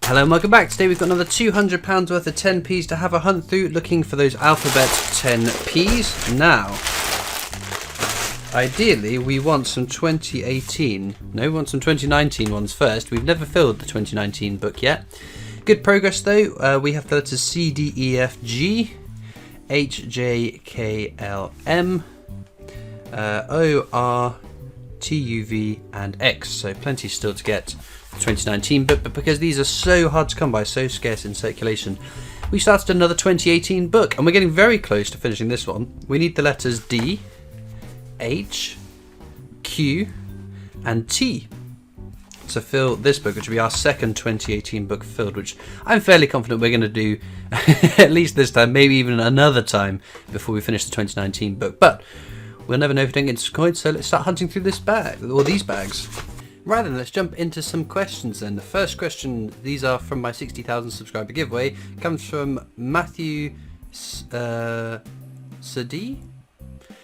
Hello and welcome back. Today we've got another £200 worth of 10p's to have a hunt through, looking for those alphabet 10p's. Now, ideally we want some 2018, no, we want some 2019 ones first. We've never filled the 2019 book yet. Good progress though. We have the letters C, D, E, F, G, H, J, K, L, M, O, R, T, U, V and X. So plenty still to get 2019, but because these are so hard to come by, so scarce in circulation, we started another 2018 book and we're getting very close to finishing this one. We need the letters D, H, Q and T to fill this book, which will be our second 2018 book filled, which I'm fairly confident we're going to do at least this time, maybe even another time before we finish the 2019 book, but we'll never know if we don't get disappointed. So let's start hunting through this bag, or these bags. Right then, let's jump into some questions then. The first question, these are from my 60,000 subscriber giveaway, comes from Matthew Sadi.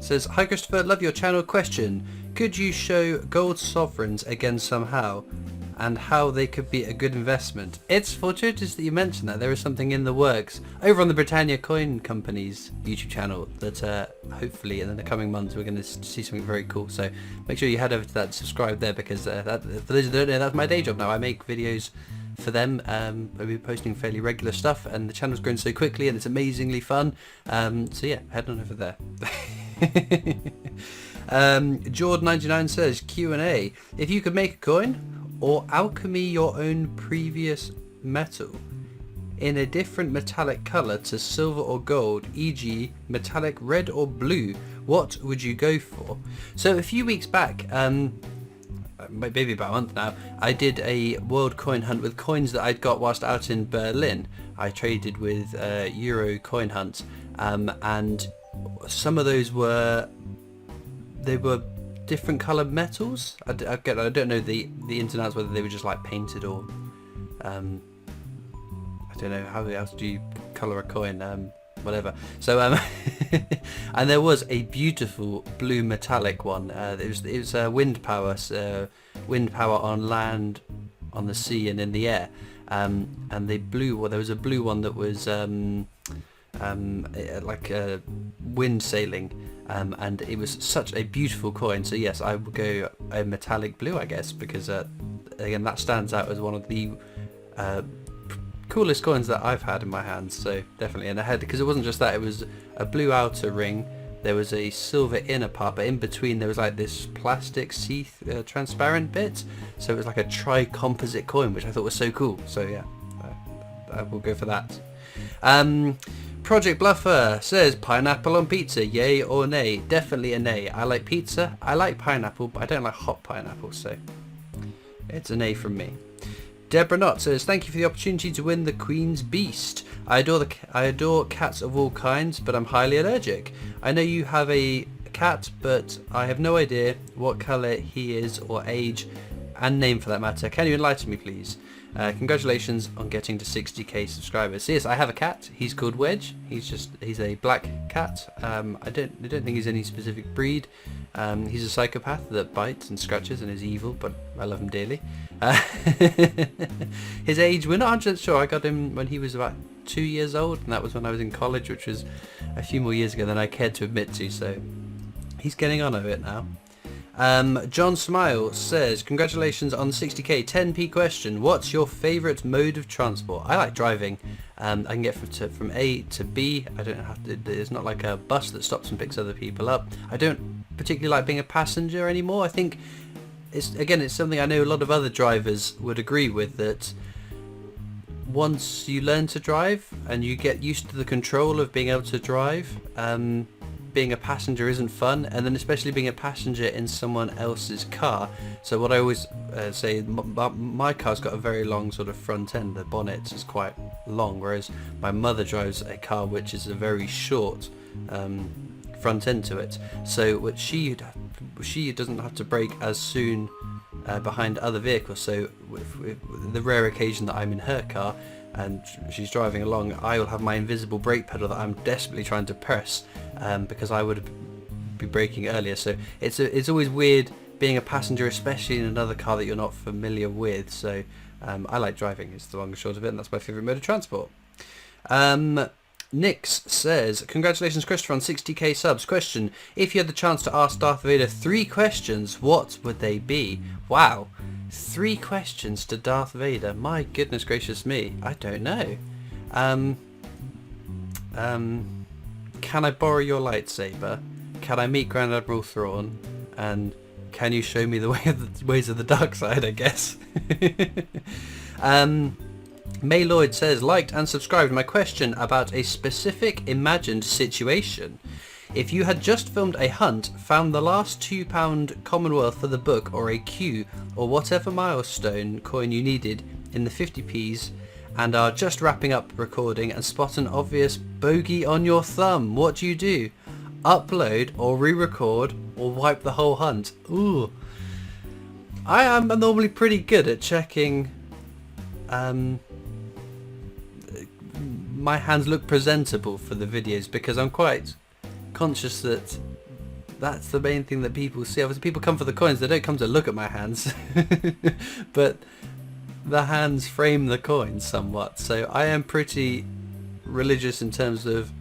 Says, hi Christopher, love your channel. Question, could you show gold sovereigns again somehow and how they could be a good investment? It's fortuitous that you mentioned that. There is something in the works over on the Britannia Coin Company's YouTube channel that hopefully in the coming months we're going to see something very cool. So make sure you head over to that and subscribe there, because for those who don't know, that's my day job now. I make videos for them. I'll be posting fairly regular stuff and the channel's grown so quickly and it's amazingly fun. So yeah, head on over there. Jord99 says, Q&A, if you could make a coin or alchemy your own previous metal in a different metallic colour to silver or gold, e.g. metallic red or blue, what would you go for? So a few weeks back, maybe about a month now, I did a world coin hunt with coins that I'd got whilst out in Berlin. I traded with Euro Coin Hunt, and some of those were different coloured metals. I don't know the ins and outs, whether they were just like painted or I don't know how else do you colour a coin, whatever. So and there was a beautiful blue metallic one. It was wind power on land, on the sea and in the air, and the blue, well, there was a blue one that was like wind sailing, and it was such a beautiful coin. So yes, I would go a metallic blue, I guess, because again, that stands out as one of the coolest coins that I've had in my hands. So definitely, and I had, because it wasn't just that, it was a blue outer ring, there was a silver inner part, but in between there was like this plastic transparent bit, so it was like a tri-composite coin, which I thought was so cool. So yeah, I will go for that. Project Bluffer says, pineapple on pizza, yay or nay? Definitely a nay. I like pizza, I like pineapple, but I don't like hot pineapple, so it's a nay from me. Deborah Knott says, thank you for the opportunity to win the Queen's Beast. I adore cats of all kinds, but I'm highly allergic. I know you have a cat, but I have no idea what colour he is, or age, and name for that matter. Can you enlighten me, please? Congratulations on getting to 60k subscribers. So yes, I have a cat. He's called Wedge. He's a black cat. I don't think he's any specific breed. He's a psychopath that bites and scratches and is evil, but I love him dearly. His age, we're not 100% sure. I got him when he was about 2 years old, and that was when I was in college, which was a few more years ago than I cared to admit to. So he's getting on a bit now. John Smile says, congratulations on 60k. 10p question, what's your favourite mode of transport? I like driving. I can get from A to B. I don't have to, there's not like a bus that stops and picks other people up. I don't particularly like being a passenger anymore. I think it's something I know a lot of other drivers would agree with, that once you learn to drive and you get used to the control of being able to drive, being a passenger isn't fun, and then especially being a passenger in someone else's car. So what I always say, my car's got a very long sort of front end, the bonnet is quite long, whereas my mother drives a car which is a very short front end to it, so what she doesn't have to brake as soon behind other vehicles. So with the rare occasion that I'm in her car and she's driving along, I will have my invisible brake pedal that I'm desperately trying to press, because I would be braking earlier. So it's always weird being a passenger, especially in another car that you're not familiar with. So I like driving, is the long and short of it, and that's my favourite mode of transport. Nix says, congratulations Christopher on 60k subs. Question, if you had the chance to ask Darth Vader 3 questions, what would they be? Wow, 3 questions to Darth Vader. My goodness gracious me, I don't know. Can I borrow your lightsaber? Can I meet Grand Admiral Thrawn? And can you show me the ways of the dark side, I guess? May Lloyd says, liked and subscribed. My question about a specific imagined situation. If you had just filmed a hunt, found the last £2 Commonwealth for the book or a Q or whatever milestone coin you needed in the 50p's and are just wrapping up recording and spot an obvious bogey on your thumb, what do? Upload or re-record or wipe the whole hunt? Ooh. I am normally pretty good at checking my hands look presentable for the videos, because I'm quite conscious that that's the main thing that people see. Obviously people come for the coins, they don't come to look at my hands. But the hands frame the coins somewhat, so I am pretty religious in terms of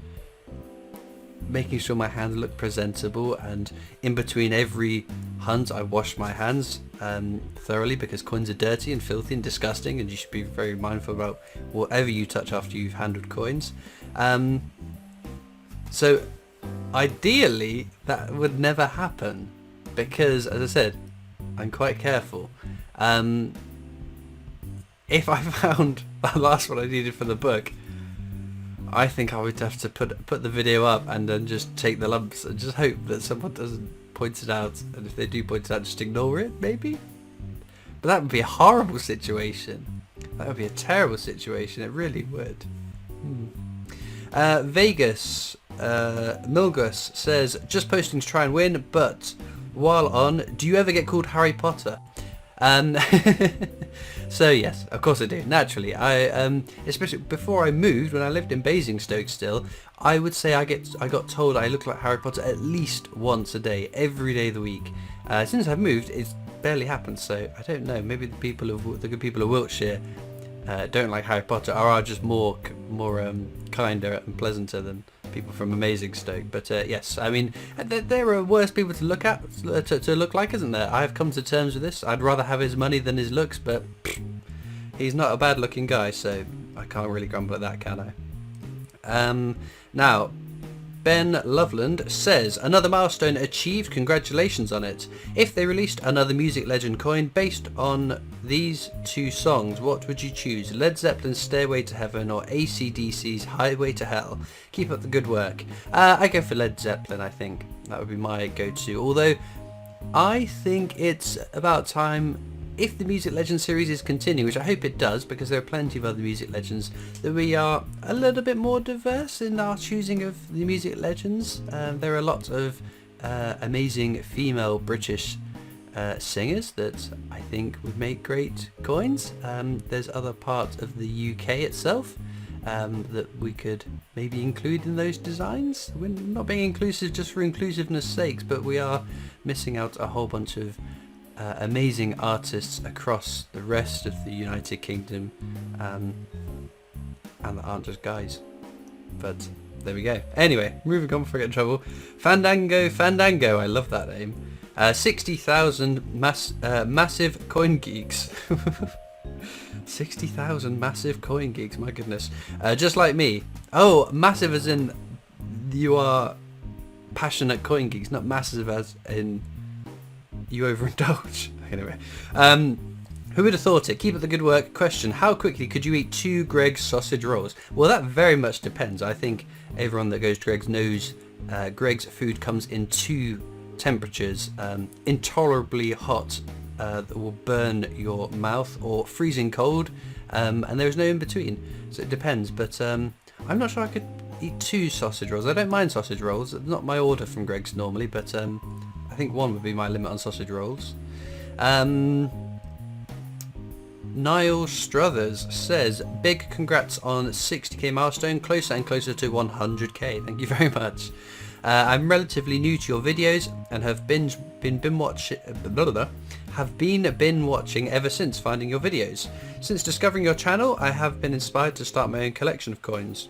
making sure my hands look presentable, and in between every hunt I wash my hands thoroughly, because coins are dirty and filthy and disgusting, and you should be very mindful about whatever you touch after you've handled coins. So ideally that would never happen, because as I said, I'm quite careful. If I found the last one I needed for the book, I think I would have to put the video up and then just take the lumps and just hope that someone doesn't point it out, and if they do point it out, just ignore it, maybe. But that would be a horrible situation. That would be a terrible situation, it really would. Vegas Milgus says, just posting to try and win, but while on, do you ever get called Harry Potter? So yes, of course I do. Naturally, I especially before I moved, when I lived in Basingstoke still, I would say I got told I look like Harry Potter at least once a day, every day of the week. Since I've moved, it's barely happened. So I don't know. Maybe the good people of Wiltshire don't like Harry Potter, or are just more kinder and pleasanter than people from Basingstoke. But yes, I mean, there are worse people to look at, to look like, isn't there? I've come to terms with this. I'd rather have his money than his looks, but he's not a bad looking guy, so I can't really grumble at that, can I? Now, Ben Loveland says, another milestone achieved, congratulations on it. If they released another Music Legend coin based on these 2 songs, what would you choose? Led Zeppelin's Stairway to Heaven or AC/DC's Highway to Hell? Keep up the good work. I go for Led Zeppelin, I think. That would be my go-to. Although, I think it's about time, if the Music Legends series is continuing, which I hope it does, because there are plenty of other Music Legends, that we are a little bit more diverse in our choosing of the Music Legends. There are a lot of amazing female British singers that I think would make great coins. There's other parts of the UK itself that we could maybe include in those designs. We're not being inclusive just for inclusiveness sakes, but we are missing out a whole bunch of amazing artists across the rest of the United Kingdom, and that aren't just guys. But there we go. Anyway, moving on before I get in trouble. Fandango, I love that name. 60,000 massive coin geeks. 60,000 massive coin geeks, my goodness. Just like me. Oh, massive as in you are passionate coin geeks, not massive as in you overindulge. Anyway, who would have thought it? Keep up the good work. Question, how quickly could you eat 2 Greggs sausage rolls? Well, that very much depends. I think everyone that goes to Greggs knows Greggs food comes in 2 temperatures, intolerably hot that will burn your mouth, or freezing cold, and there's no in between, so it depends. But I'm not sure I could eat 2 sausage rolls. I don't mind sausage rolls, it's not my order from Greggs normally, but I think 1 would be my limit on sausage rolls. Niall Struthers says, big congrats on 60k milestone, closer and closer to 100k. Thank you very much. I'm relatively new to your videos and have binge been watching ever since finding your videos. Since discovering your channel, I have been inspired to start my own collection of coins.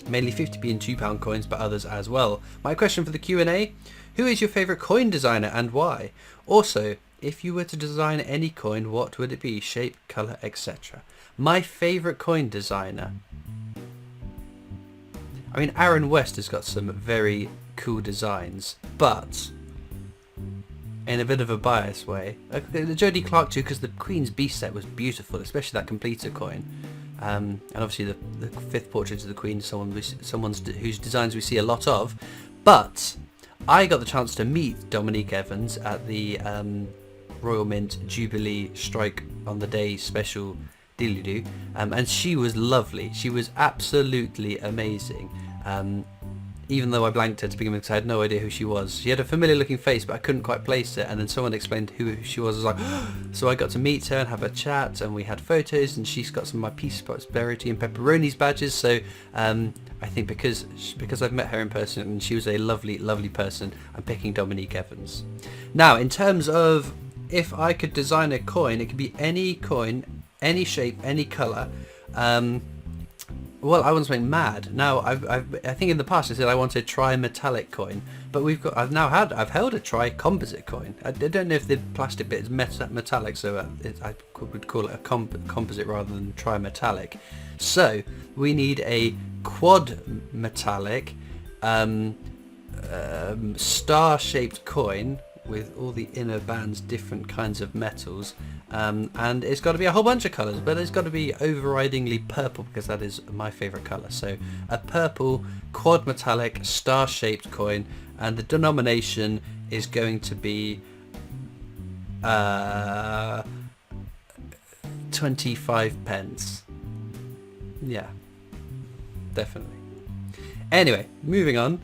Mainly 50p and £2 coins, but others as well. My question for the Q&A, who is your favourite coin designer and why? Also, if you were to design any coin, what would it be? Shape, colour, etc. My favourite coin designer. I mean, Aaron West has got some very cool designs, but in a bit of a biased way. The Jodie Clark too, because the Queen's Beast set was beautiful, especially that completer coin. And obviously the fifth portrait of the Queen, someone's whose designs we see a lot of. But I got the chance to meet Dominique Evans at the Royal Mint Jubilee Strike on the Day special dealy-doo, and she was lovely. She was absolutely amazing. Even though I blanked her to begin with because I had no idea who she was. She had a familiar looking face, but I couldn't quite place it, and then someone explained who she was. I was like, so I got to meet her and have a chat, and we had photos, and she's got some of my Peace, Prosperity and Pepperoni's badges, so I think because I've met her in person and she was a lovely, lovely person, I'm picking Dominique Evans. Now, in terms of if I could design a coin, it could be any coin, any shape, any colour. Well, I want something mad. Now, I think in the past I said I wanted a tri-metallic coin, but I've held a tri-composite coin. I don't know if the plastic bit is metallic, so I would call it a composite rather than tri-metallic. So we need a quad metallic, star-shaped coin with all the inner bands, different kinds of metals, and it's got to be a whole bunch of colours, but it's got to be overridingly purple because that is my favourite colour. So a purple quad metallic star shaped coin, and the denomination is going to be 25 pence. Yeah, definitely. Anyway, moving on.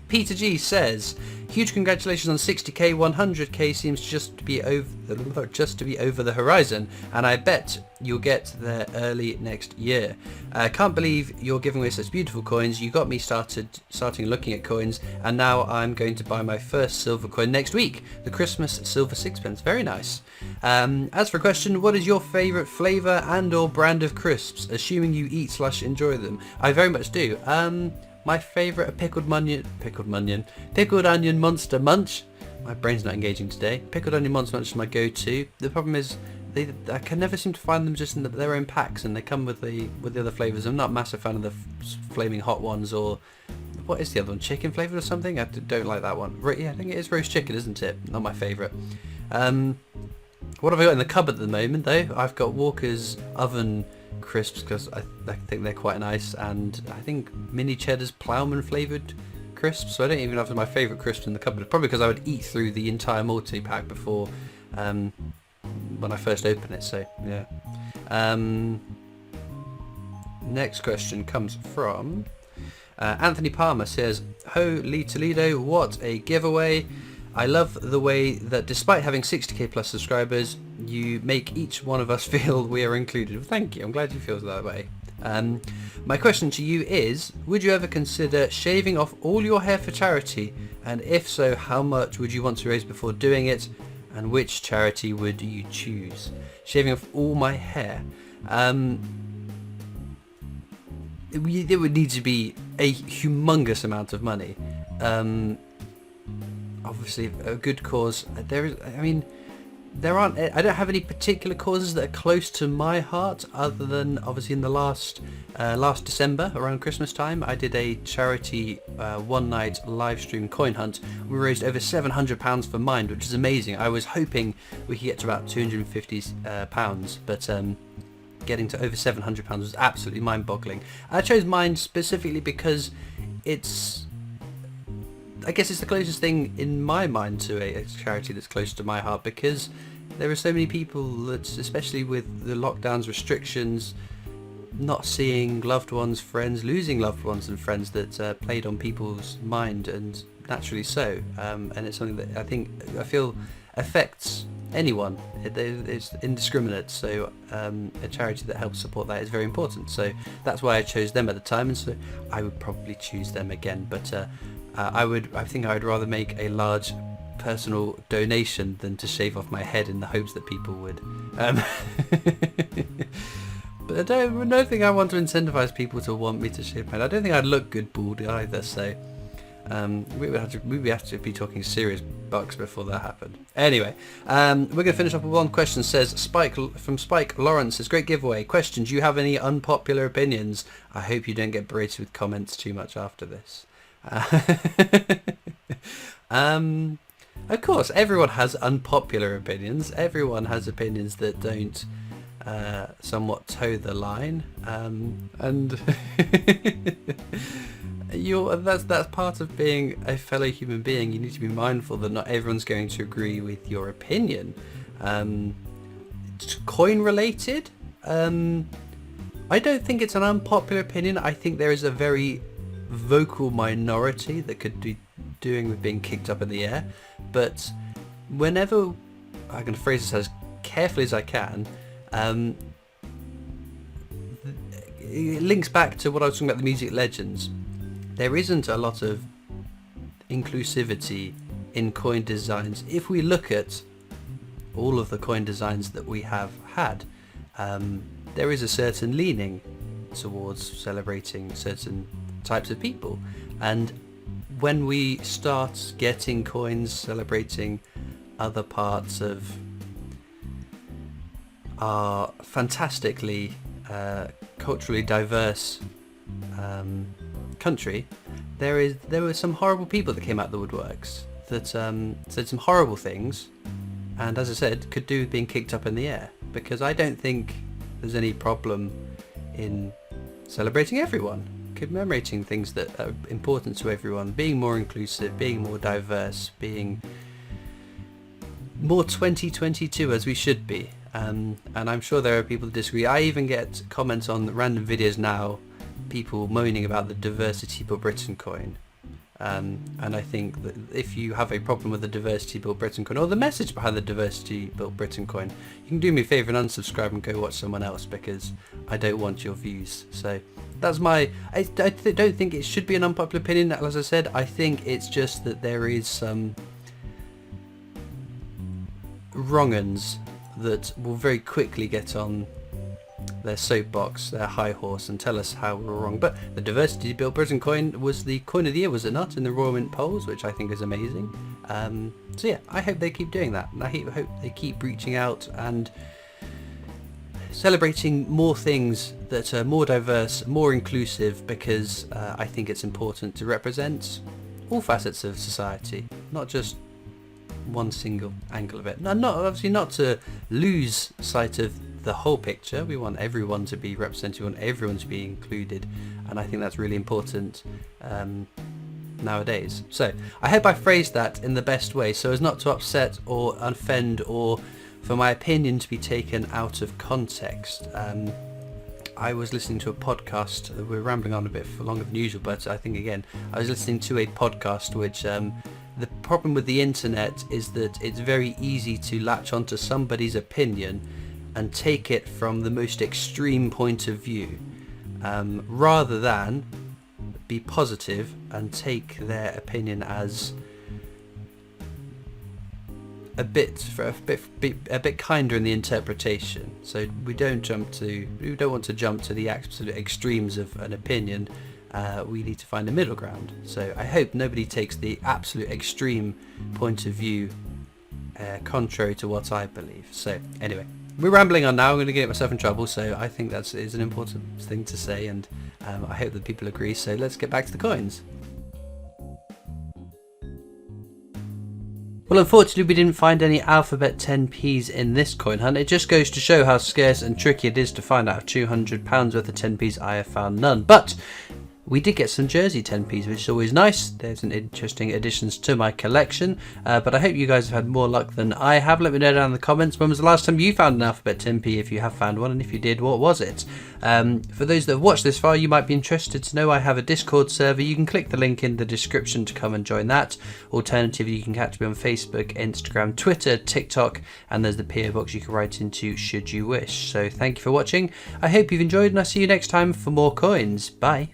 Peter G says, huge congratulations on 60k, 100k seems just to be over the horizon, and I bet you'll get there early next year. Can't believe you're giving away such beautiful coins. You got me starting looking at coins, and now I'm going to buy my first silver coin next week, the Christmas silver sixpence. Very nice. As for a question, what is your favourite flavour and or brand of crisps, assuming you eat / enjoy them? I very much do. My favourite are pickled onion Monster Munch. My brain's not engaging today. Pickled onion Monster Munch is my go-to. The problem is I can never seem to find them just in their own packs, and they come with the other flavours. I'm not a massive fan of the flaming hot ones, or what is the other one? Chicken flavoured or something? I don't like that one. Yeah, I think it is roast chicken, isn't it? Not my favourite. What have I got in the cupboard at the moment though? I've got Walker's oven crisps because I think they're quite nice, and I think mini cheddar's ploughman flavoured crisps. So I don't even have my favourite crisps in the cupboard, probably because I would eat through the entire multi-pack before when I first open it. So yeah. Next question comes from Anthony Palmer. Says, holy Toledo, what a giveaway. I love the way that despite having 60k plus subscribers, you make each one of us feel we are included. Well, thank you, I'm glad you feel that way. My question to you is, would you ever consider shaving off all your hair for charity? And if so, how much would you want to raise before doing it? And which charity would you choose? Shaving off all my hair. It would need to be a humongous amount of money. Obviously a good cause. I don't have any particular causes that are close to my heart, other than obviously in the last December around Christmas time I did a charity one night live stream coin hunt. We raised over £700 for Mind, which is amazing. I was hoping we could get to about £250, but getting to over £700 was absolutely mind-boggling. I chose Mind specifically because I guess it's the closest thing in my mind to a charity that's close to my heart, because there are so many people that, especially with the lockdowns, restrictions, not seeing loved ones, friends, losing loved ones and friends, that played on people's mind, and naturally so. And it's something that I feel affects anyone. It's indiscriminate, so a charity that helps support that is very important. So that's why I chose them at the time, and so I would probably choose them again. But I think I would rather make a large personal donation than to shave off my head in the hopes that people would. But I don't think I want to incentivize people to want me to shave my head. I don't think I'd look good bald either, so we would have to be talking serious bucks before that happened. Anyway, we're going to finish up with one question. Says Spike Lawrence says, great giveaway. Question, do you have any unpopular opinions? I hope you don't get berated with comments too much after this. Of course, everyone has unpopular opinions. Everyone has opinions that don't somewhat toe the line, and that's part of being a fellow human being. You need to be mindful that not everyone's going to agree with your opinion. Coin related, I don't think it's an unpopular opinion. I think there is a very vocal minority that could be doing with being kicked up in the air, but whenever I can phrase this as carefully as I can, it links back to what I was talking about, the music legends. There isn't a lot of inclusivity in coin designs. If we look at all of the coin designs that we have had, there is a certain leaning towards celebrating certain types of people, and when we start getting coins celebrating other parts of our fantastically culturally diverse country, there were some horrible people that came out of the woodworks that said some horrible things, and as I said, could do with being kicked up in the air, because I don't think there's any problem in celebrating everyone, commemorating things that are important to everyone, being more inclusive, being more diverse, being more 2022 as we should be. And I'm sure there are people who disagree. I even get comments on random videos now, people moaning about the Diversity Built Britain coin. And I think that if you have a problem with the Diversity Built Britain coin, or the message behind the Diversity Built Britain coin, you can do me a favour and unsubscribe and go watch someone else, because I don't want your views. So that's I don't think it should be an unpopular opinion. As I said, I think it's just that there is some wrong-uns that will very quickly get on their soapbox, their high horse, and tell us how we're wrong. But the Diversity Built Britain coin was the coin of the year, was it not, in the Royal Mint polls, which I think is amazing. So yeah, I hope they keep doing that, and I hope they keep reaching out and celebrating more things that are more diverse, more inclusive, because I think it's important to represent all facets of society, not just one single angle of it. Obviously not to lose sight of the whole picture. We want everyone to be represented, we want everyone to be included, and I think that's really important nowadays. So I hope I phrased that in the best way, so as not to upset or offend, or for my opinion to be taken out of context. I was listening to a podcast, we're rambling on a bit for longer than usual, but I think again, I was listening to a podcast which the problem with the internet is that it's very easy to latch onto somebody's opinion and take it from the most extreme point of view, rather than be positive and take their opinion as a bit kinder in the interpretation. So we don't want to jump to the absolute extremes of an opinion. We need to find a middle ground. So I hope nobody takes the absolute extreme point of view contrary to what I believe. So anyway, we're rambling on now. I'm going to get myself in trouble, so I think that is an important thing to say, and I hope that people agree. So let's get back to the coins. Well, unfortunately we didn't find any alphabet 10p's in this coin hunt. It just goes to show how scarce and tricky it is to find out. £200 worth of 10p's, I have found none. But we did get some Jersey 10p's, which is always nice. There's an interesting additions to my collection. But I hope you guys have had more luck than I have. Let me know down in the comments, when was the last time you found an alphabet 10p, if you have found one, and if you did, what was it? For those that have watched this far, you might be interested to know I have a Discord server. You can click the link in the description to come and join that. Alternatively, you can catch me on Facebook, Instagram, Twitter, TikTok, and there's the PO box you can write into should you wish. So thank you for watching. I hope you've enjoyed, and I'll see you next time for more coins. Bye.